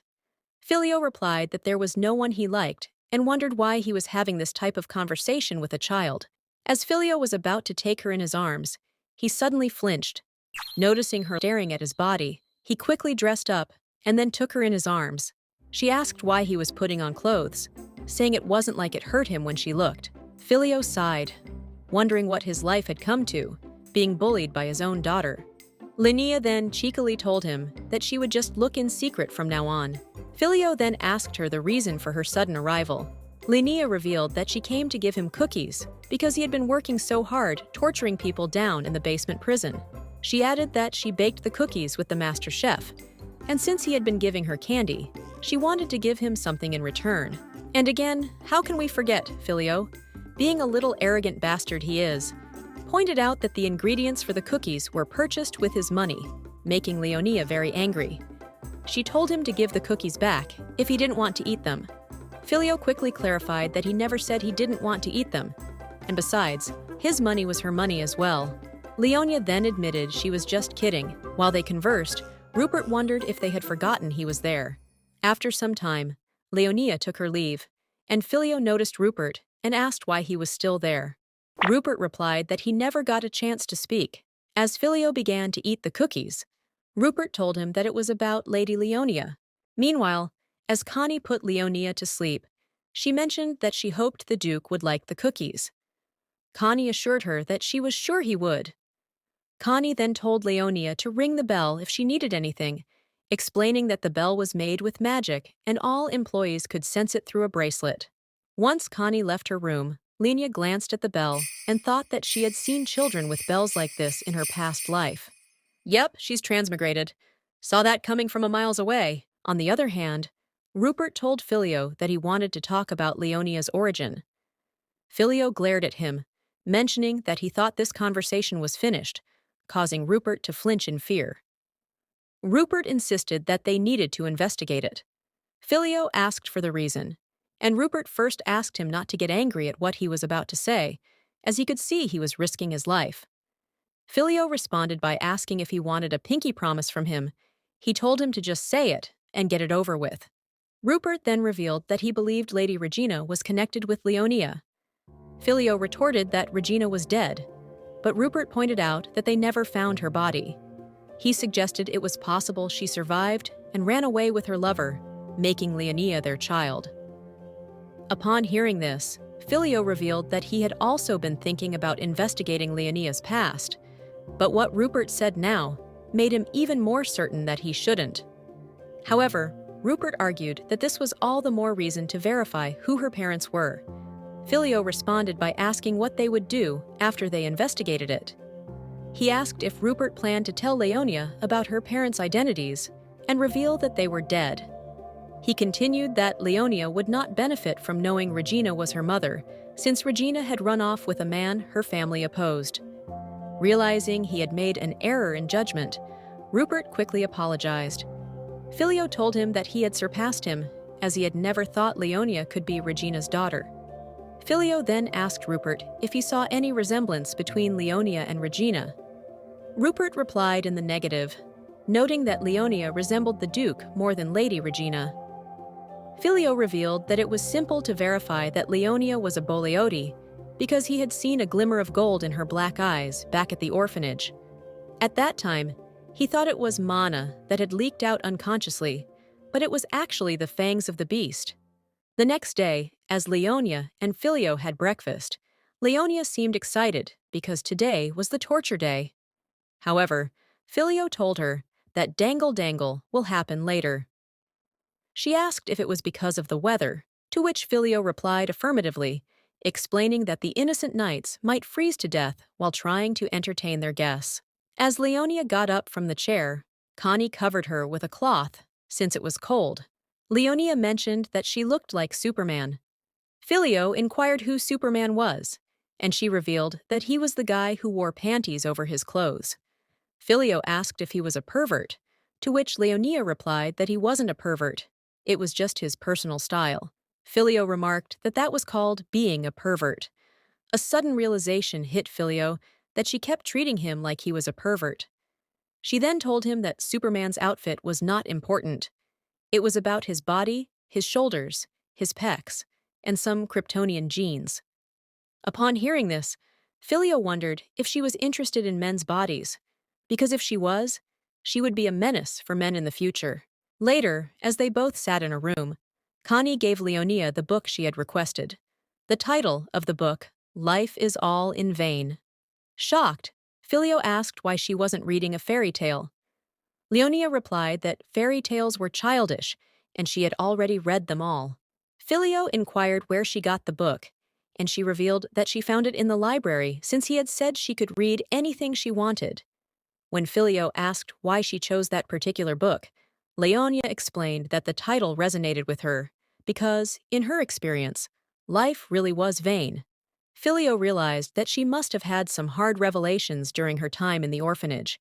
Filio replied that there was no one he liked and wondered why he was having this type of conversation with a child. As Filio was about to take her in his arms, he suddenly flinched. Noticing her staring at his body, he quickly dressed up and then took her in his arms. She asked why he was putting on clothes, saying it wasn't like it hurt him when she looked. Filio sighed, wondering what his life had come to, being bullied by his own daughter. Leonia then cheekily told him that she would just look in secret from now on. Filio then asked her the reason for her sudden arrival. Leonia revealed that she came to give him cookies because he had been working so hard torturing people down in the basement prison. She added that she baked the cookies with the master chef, and since he had been giving her candy, she wanted to give him something in return. And again, how can we forget Filio, being a little arrogant bastard he is, pointed out that the ingredients for the cookies were purchased with his money, making Leonia very angry. She told him to give the cookies back if he didn't want to eat them. Filio quickly clarified that he never said he didn't want to eat them, and besides, his money was her money as well. Leonia then admitted she was just kidding. While they conversed, Rupert wondered if they had forgotten he was there. After some time, Leonia took her leave, and Filio noticed Rupert and asked why he was still there. Rupert replied that he never got a chance to speak. As Filio began to eat the cookies, Rupert told him that it was about Lady Leonia. Meanwhile, as Connie put Leonia to sleep, she mentioned that she hoped the Duke would like the cookies. Connie assured her that she was sure he would. Connie then told Leonia to ring the bell if she needed anything, explaining that the bell was made with magic and all employees could sense it through a bracelet. Once Connie left her room, Leonia glanced at the bell and thought that she had seen children with bells like this in her past life. Yep, she's transmigrated. Saw that coming from a miles away. On the other hand, Rupert told Filio that he wanted to talk about Leonia's origin. Filio glared at him, mentioning that he thought this conversation was finished, causing Rupert to flinch in fear. Rupert insisted that they needed to investigate it. Filio asked for the reason, and Rupert first asked him not to get angry at what he was about to say, as he could see he was risking his life. Filio responded by asking if he wanted a pinky promise from him. He told him to just say it and get it over with. Rupert then revealed that he believed Lady Regina was connected with Leonia. Filio retorted that Regina was dead, but Rupert pointed out that they never found her body. He suggested it was possible she survived and ran away with her lover, making Leonia their child. Upon hearing this, Filio revealed that he had also been thinking about investigating Leonia's past, but what Rupert said now made him even more certain that he shouldn't. However, Rupert argued that this was all the more reason to verify who her parents were. Filio responded by asking what they would do after they investigated it. He asked if Rupert planned to tell Leonia about her parents' identities and reveal that they were dead. He continued that Leonia would not benefit from knowing Regina was her mother, since Regina had run off with a man her family opposed. Realizing he had made an error in judgment, Rupert quickly apologized. Filio told him that he had surpassed him, as he had never thought Leonia could be Regina's daughter. Filio then asked Rupert if he saw any resemblance between Leonia and Regina. Rupert replied in the negative, noting that Leonia resembled the Duke more than Lady Regina. Filio revealed that it was simple to verify that Leonia was a Boleoti because he had seen a glimmer of gold in her black eyes back at the orphanage. At that time, he thought it was mana that had leaked out unconsciously, but it was actually the fangs of the beast. The next day, as Leonia and Filio had breakfast, Leonia seemed excited because today was the torture day. However, Filio told her that Dangle Dangle will happen later. She asked if it was because of the weather, to which Filio replied affirmatively, explaining that the innocent knights might freeze to death while trying to entertain their guests. As Leonia got up from the chair, Connie covered her with a cloth, since it was cold. Leonia mentioned that she looked like Superman. Filio inquired who Superman was, and she revealed that he was the guy who wore panties over his clothes. Filio asked if he was a pervert, to which Leonia replied that he wasn't a pervert. It was just his personal style. Filio remarked that that was called being a pervert. A sudden realization hit Filio that she kept treating him like he was a pervert. She then told him that Superman's outfit was not important. It was about his body, his shoulders, his pecs, and some Kryptonian genes. Upon hearing this, Filio wondered if she was interested in men's bodies, because if she was, she would be a menace for men in the future. Later, as they both sat in a room, Connie gave Leonia the book she had requested. The title of the book, Life is All in Vain. Shocked, Filio asked why she wasn't reading a fairy tale. Leonia replied that fairy tales were childish, and she had already read them all. Filio inquired where she got the book, and she revealed that she found it in the library since he had said she could read anything she wanted. When Filio asked why she chose that particular book, Leonia explained that the title resonated with her because, in her experience, life really was vain. Filio realized that she must have had some hard revelations during her time in the orphanage.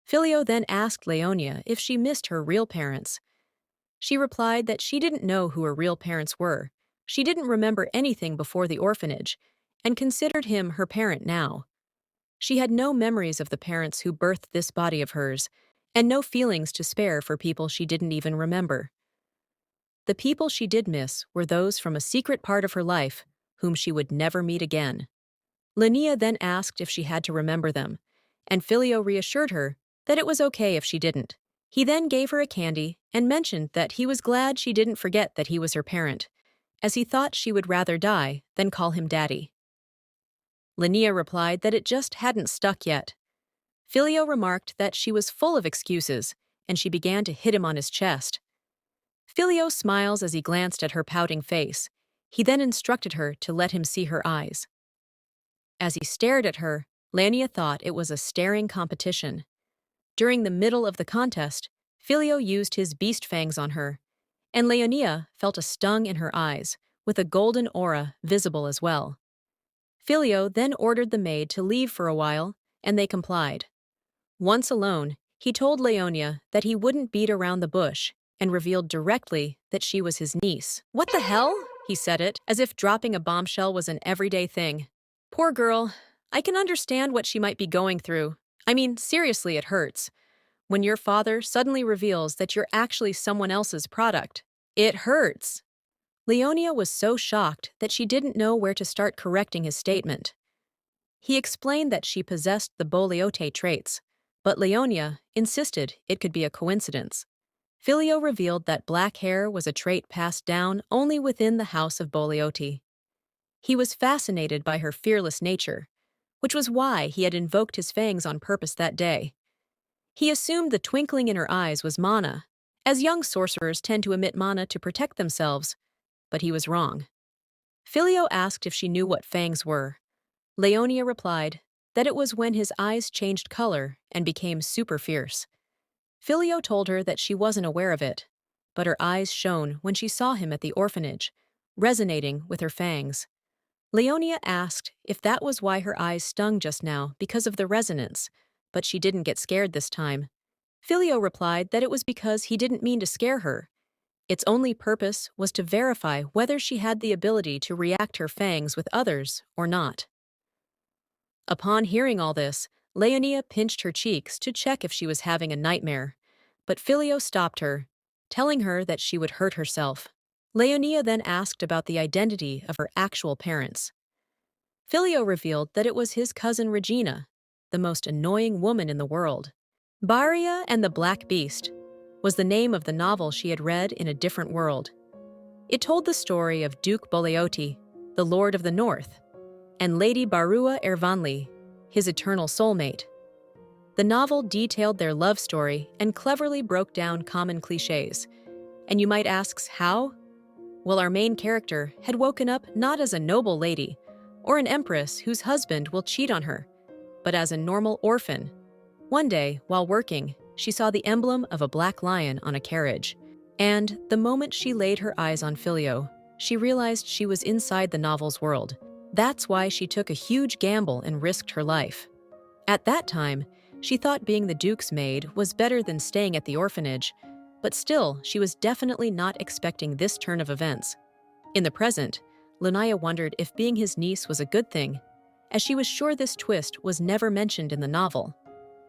Filio then asked Leonia if she missed her real parents. She replied that she didn't know who her real parents were. She didn't remember anything before the orphanage and considered him her parent now. She had no memories of the parents who birthed this body of hers, and no feelings to spare for people she didn't even remember. The people she did miss were those from a secret part of her life whom she would never meet again. Leonia then asked if she had to remember them, and Filio reassured her that it was okay if she didn't. He then gave her a candy and mentioned that he was glad she didn't forget that he was her parent, as he thought she would rather die than call him daddy. Leonia replied that it just hadn't stuck yet. Filio remarked that she was full of excuses, and she began to hit him on his chest. Filio smiles as he glanced at her pouting face. He then instructed her to let him see her eyes. As he stared at her, Leonia thought it was a staring competition. During the middle of the contest, Filio used his beast fangs on her, and Leonia felt a stung in her eyes, with a golden aura visible as well. Filio then ordered the maid to leave for a while, and they complied. Once alone, he told Leonia that he wouldn't beat around the bush and revealed directly that she was his niece. "What the hell?" he said it, as if dropping a bombshell was an everyday thing. Poor girl. I can understand what she might be going through. I mean, seriously, it hurts. When your father suddenly reveals that you're actually someone else's product, it hurts. Leonia was so shocked that she didn't know where to start correcting his statement. He explained that she possessed the Boleote traits, but Leonia insisted it could be a coincidence. Filio revealed that black hair was a trait passed down only within the house of Boleote. He was fascinated by her fearless nature, which was why he had invoked his fangs on purpose that day. He assumed the twinkling in her eyes was mana, as young sorcerers tend to emit mana to protect themselves, but he was wrong. Filio asked if she knew what fangs were. Leonia replied that it was when his eyes changed color and became super fierce. Filio told her that she wasn't aware of it, but her eyes shone when she saw him at the orphanage, resonating with her fangs. Leonia asked if that was why her eyes stung just now because of the resonance, but she didn't get scared this time. Filio replied that it was because he didn't mean to scare her. Its only purpose was to verify whether she had the ability to react her fangs with others or not. Upon hearing all this, Leonia pinched her cheeks to check if she was having a nightmare, but Filio stopped her, telling her that she would hurt herself. Leonia then asked about the identity of her actual parents. Filio revealed that it was his cousin Regina, the most annoying woman in the world. Baria and the Black Beast was the name of the novel she had read in a different world. It told the story of Duke Boleote, the Lord of the North, and Lady Barua Ervanli, his eternal soulmate. The novel detailed their love story and cleverly broke down common cliches. And you might ask, how? Well, our main character had woken up not as a noble lady or an empress whose husband will cheat on her, but as a normal orphan. One day, while working, she saw the emblem of a black lion on a carriage. And the moment she laid her eyes on Filio, she realized she was inside the novel's world. That's why she took a huge gamble and risked her life. At that time, she thought being the Duke's maid was better than staying at the orphanage, but still, she was definitely not expecting this turn of events. In the present, Leonia wondered if being his niece was a good thing, as she was sure this twist was never mentioned in the novel.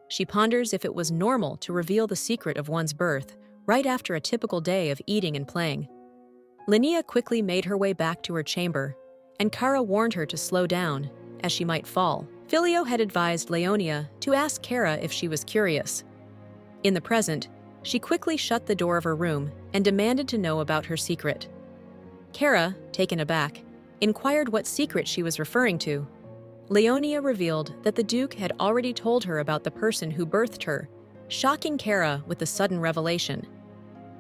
She ponders if it was normal to reveal the secret of one's birth right after a typical day of eating and playing. Leonia quickly made her way back to her chamber, and Kara warned her to slow down, as she might fall. Filio had advised Leonia to ask Kara if she was curious. In the present, she quickly shut the door of her room and demanded to know about her secret. Kara, taken aback, inquired what secret she was referring to. Leonia revealed that the Duke had already told her about the person who birthed her, shocking Kara with the sudden revelation.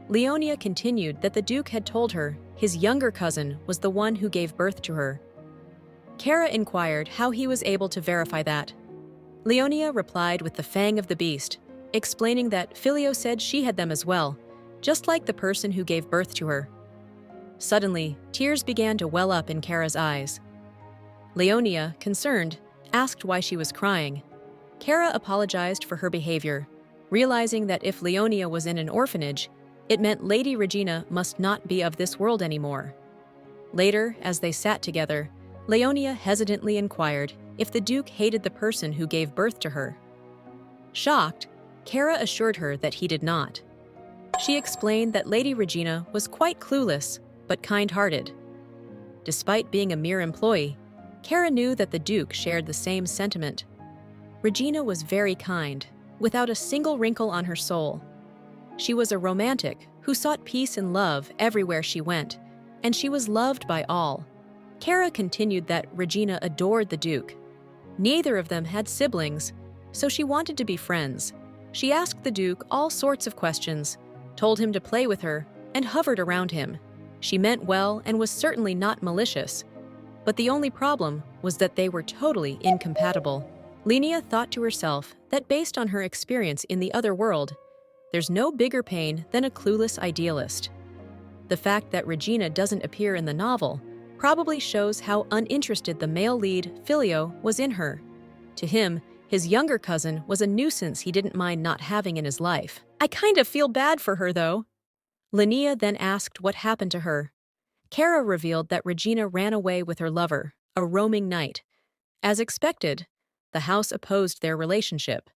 Leonia continued that the Duke had told her his younger cousin was the one who gave birth to her. Kara inquired how he was able to verify that. Leonia replied with the fang of the beast, explaining that Filio said she had them as well, just like the person who gave birth to her. Suddenly, tears began to well up in Kara's eyes. Leonia, concerned, asked why she was crying. Kara apologized for her behavior, realizing that if Leonia was in an orphanage, it meant Lady Regina must not be of this world anymore. Later, as they sat together, Leonia hesitantly inquired if the Duke hated the person who gave birth to her. Shocked, Kara assured her that he did not. She explained that Lady Regina was quite clueless, but kind-hearted. Despite being a mere employee, Kara knew that the Duke shared the same sentiment. Regina was very kind, without a single wrinkle on her soul. She was a romantic who sought peace and love everywhere she went, and she was loved by all. Kara continued that Regina adored the Duke. Neither of them had siblings, so she wanted to be friends. She asked the Duke all sorts of questions, told him to play with her, and hovered around him. She meant well and was certainly not malicious. But the only problem was that they were totally incompatible. Leonia thought to herself that based on her experience in the other world, there's no bigger pain than a clueless idealist. The fact that Regina doesn't appear in the novel probably shows how uninterested the male lead, Filio, was in her. To him, his younger cousin was a nuisance he didn't mind not having in his life. I kind of feel bad for her, though. Leonia then asked what happened to her. Kara revealed that Regina ran away with her lover, a roaming knight. As expected, the house opposed their relationship.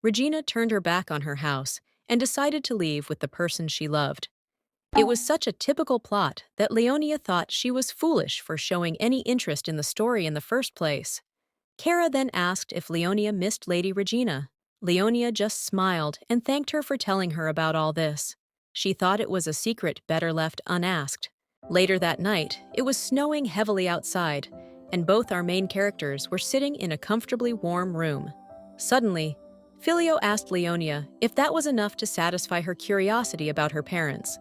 Regina turned her back on her house and decided to leave with the person she loved. It was such a typical plot that Leonia thought she was foolish for showing any interest in the story in the first place. Kara then asked if Leonia missed Lady Regina. Leonia just smiled and thanked her for telling her about all this. She thought it was a secret better left unasked. Later that night, it was snowing heavily outside, and both our main characters were sitting in a comfortably warm room. Suddenly, Filio asked Leonia if that was enough to satisfy her curiosity about her parents.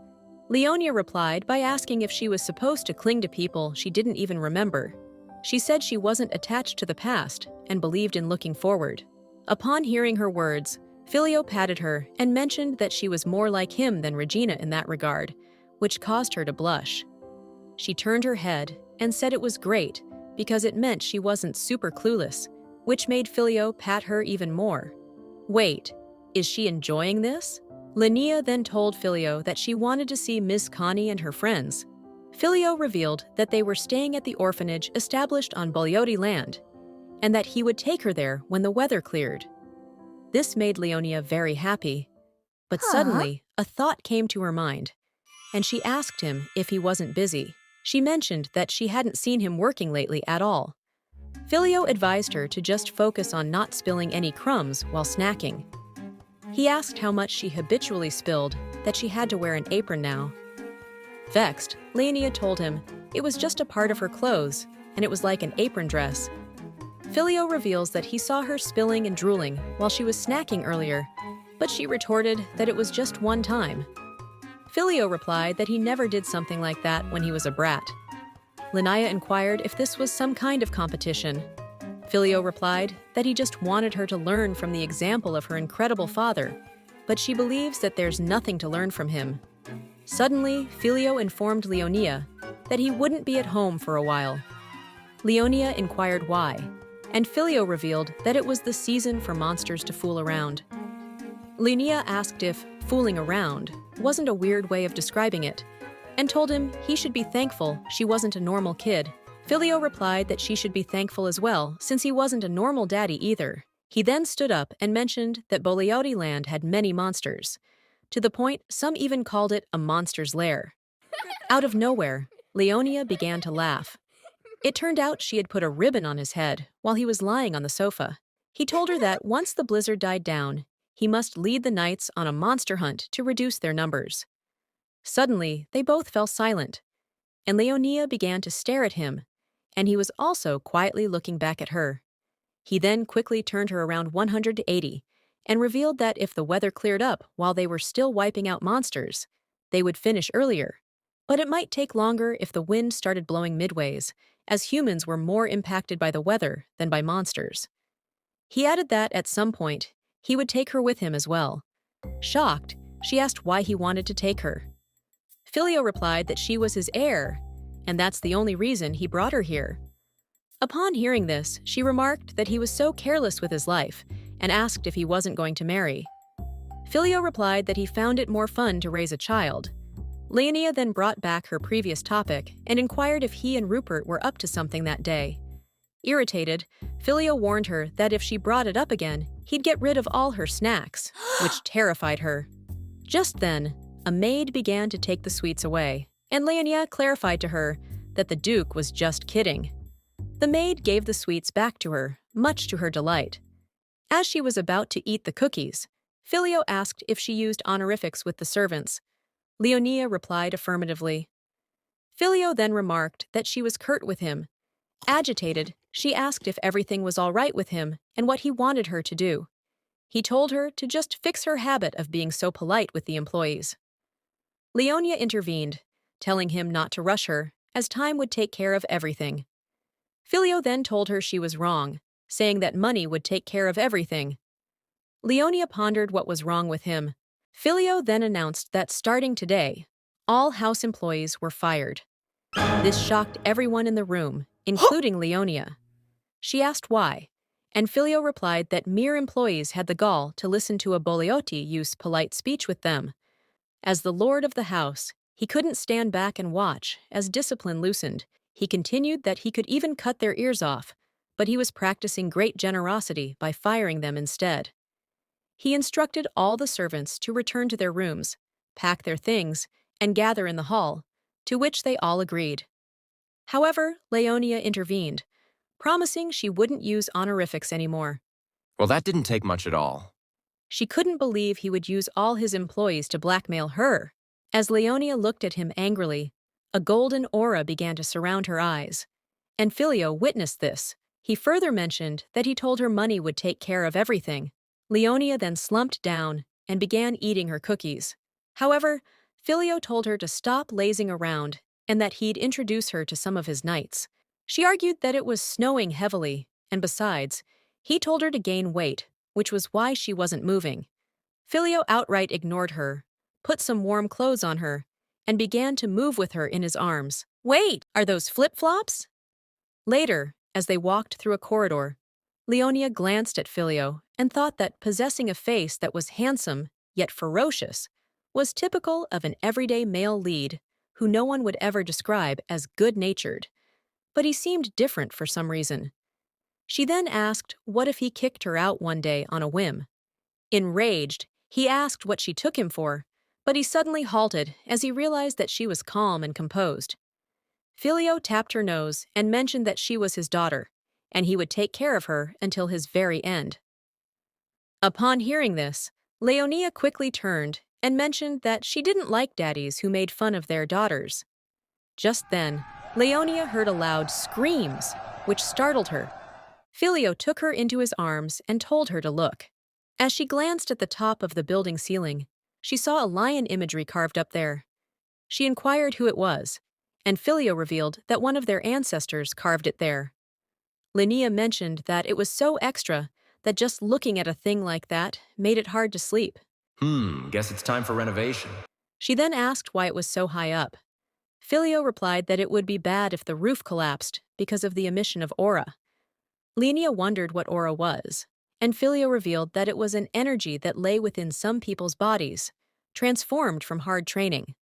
Leonia replied by asking if she was supposed to cling to people she didn't even remember. She said she wasn't attached to the past and believed in looking forward. Upon hearing her words, Filio patted her and mentioned that she was more like him than Regina in that regard, which caused her to blush. She turned her head and said it was great because it meant she wasn't super clueless, which made Filio pat her even more. Wait, is she enjoying this? Linnea then told Filio that she wanted to see Miss Connie and her friends. Filio revealed that they were staying at the orphanage established on Boleoti land, and that he would take her there when the weather cleared. This made Leonia very happy, but suddenly a thought came to her mind, and she asked him if he wasn't busy. She mentioned that she hadn't seen him working lately at all. Filio advised her to just focus on not spilling any crumbs while snacking. He asked how much she habitually spilled, that she had to wear an apron now. Vexed, Leonia told him it was just a part of her clothes, and it was like an apron dress. Filio reveals that he saw her spilling and drooling while she was snacking earlier, but she retorted that it was just one time. Filio replied that he never did something like that when he was a brat. Linnea inquired if this was some kind of competition. Filio replied that he just wanted her to learn from the example of her incredible father, but she believes that there's nothing to learn from him. Suddenly, Filio informed Leonia that he wouldn't be at home for a while. Leonia inquired why, and Filio revealed that it was the season for monsters to fool around. Leonia asked if fooling around wasn't a weird way of describing it, and told him he should be thankful she wasn't a normal kid. Filio replied that she should be thankful as well, since he wasn't a normal daddy either. He then stood up and mentioned that Boleoti land had many monsters, to the point some even called it a monster's lair. Out of nowhere, Leonia began to laugh. It turned out she had put a ribbon on his head while he was lying on the sofa. He told her that once the blizzard died down, he must lead the knights on a monster hunt to reduce their numbers. Suddenly, they both fell silent, and Leonia began to stare at him, and he was also quietly looking back at her. He then quickly turned her around 180 and revealed that if the weather cleared up while they were still wiping out monsters, they would finish earlier. But it might take longer if the wind started blowing midways, as humans were more impacted by the weather than by monsters. He added that at some point, he would take her with him as well. Shocked, she asked why he wanted to take her. Filio replied that she was his heir, and that's the only reason he brought her here. Upon hearing this, she remarked that he was so careless with his life and asked if he wasn't going to marry. Filio replied that he found it more fun to raise a child. Leonia then brought back her previous topic and inquired if he and Rupert were up to something that day. Irritated, Filio warned her that if she brought it up again, he'd get rid of all her snacks, which terrified her. Just then, a maid began to take the sweets away, and Leonia clarified to her that the Duke was just kidding. The maid gave the sweets back to her, much to her delight. As she was about to eat the cookies, Filio asked if she used honorifics with the servants. Leonia replied affirmatively. Filio then remarked that she was curt with him. Agitated, she asked if everything was all right with him and what he wanted her to do. He told her to just fix her habit of being so polite with the employees. Leonia intervened, telling him not to rush her, as time would take care of everything. Filio then told her she was wrong, saying that money would take care of everything. Leonia pondered what was wrong with him. Filio then announced that starting today, all house employees were fired. This shocked everyone in the room, including Leonia. She asked why, and Filio replied that mere employees had the gall to listen to a Boleoti use polite speech with them. As the lord of the house, he couldn't stand back and watch as discipline loosened. He continued that he could even cut their ears off, but he was practicing great generosity by firing them instead. He instructed all the servants to return to their rooms, pack their things, and gather in the hall, to which they all agreed. However, Leonia intervened, promising she wouldn't use honorifics anymore. Well, that didn't take much at all. She couldn't believe he would use all his employees to blackmail her. As Leonia looked at him angrily, a golden aura began to surround her eyes. And Filio witnessed this. He further mentioned that he told her money would take care of everything. Leonia then slumped down and began eating her cookies. However, Filio told her to stop lazing around and that he'd introduce her to some of his knights. She argued that it was snowing heavily, and besides, he told her to gain weight, which was why she wasn't moving. Filio outright ignored her, put some warm clothes on her, and began to move with her in his arms. Wait, are those flip-flops? Later, as they walked through a corridor, Leonia glanced at Filio and thought that possessing a face that was handsome yet ferocious was typical of an everyday male lead who no one would ever describe as good-natured, but he seemed different for some reason. She then asked what if he kicked her out one day on a whim. Enraged, he asked what she took him for, but he suddenly halted as he realized that she was calm and composed. Filio tapped her nose and mentioned that she was his daughter, and he would take care of her until his very end. Upon hearing this, Leonia quickly turned and mentioned that she didn't like daddies who made fun of their daughters. Just then, Leonia heard a loud screams, which startled her. Filio took her into his arms and told her to look. As she glanced at the top of the building ceiling, she saw a lion imagery carved up there. She inquired who it was, and Filio revealed that one of their ancestors carved it there. Linnea mentioned that it was so extra that just looking at a thing like that made it hard to sleep. Guess it's time for renovation. She then asked why it was so high up. Filio replied that it would be bad if the roof collapsed because of the emission of aura. Linnea wondered what aura was, and Filio revealed that it was an energy that lay within some people's bodies, transformed from hard training.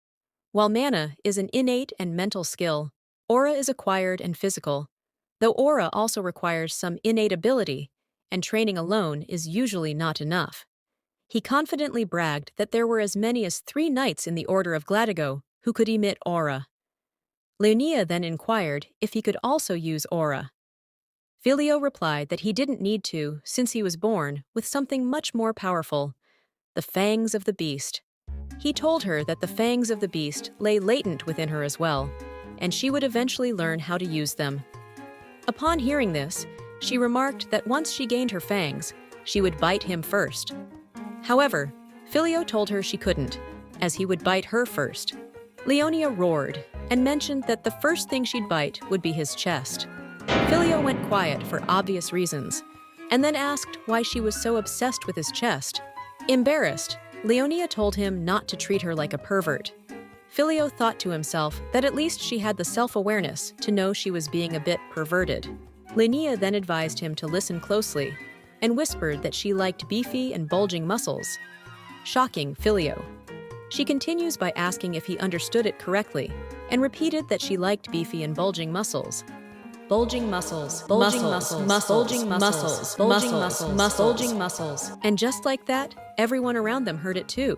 While mana is an innate and mental skill, aura is acquired and physical, though aura also requires some innate ability, and training alone is usually not enough. He confidently bragged that there were as many as 3 knights in the Order of Gladigo who could emit aura. Leonia then inquired if he could also use aura. Filio replied that he didn't need to since he was born with something much more powerful, the fangs of the beast. He told her that the fangs of the beast lay latent within her as well, and she would eventually learn how to use them. Upon hearing this, she remarked that once she gained her fangs, she would bite him first. However, Filio told her she couldn't, as he would bite her first. Leonia roared and mentioned that the first thing she'd bite would be his chest. Filio went quiet for obvious reasons, and then asked why she was so obsessed with his chest. Embarrassed, Leonia told him not to treat her like a pervert. Filio thought to himself that at least she had the self-awareness to know she was being a bit perverted. Linnea then advised him to listen closely, and whispered that she liked beefy and bulging muscles. Shocking Filio. She continues by asking if he understood it correctly, and repeated that she liked beefy and bulging muscles. Bulging muscles, bulging muscles, bulging muscles, bulging muscles, bulging muscles. And just like that, everyone around them heard it too.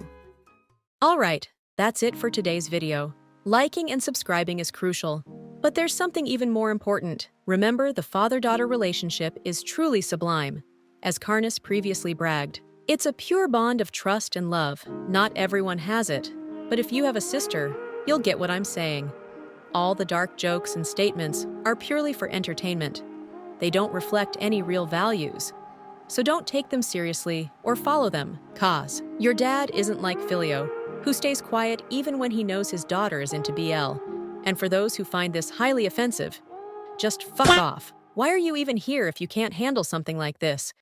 Alright, that's it for today's video. Liking and subscribing is crucial, but there's something even more important. Remember, the father-daughter relationship is truly sublime. As Karnas previously bragged, it's a pure bond of trust and love. Not everyone has it, but if you have a sister, you'll get what I'm saying. All the dark jokes and statements are purely for entertainment. They don't reflect any real values. So don't take them seriously or follow them, cause your dad isn't like Filio, who stays quiet even when he knows his daughter is into BL. And for those who find this highly offensive, just fuck off. Why are you even here if you can't handle something like this?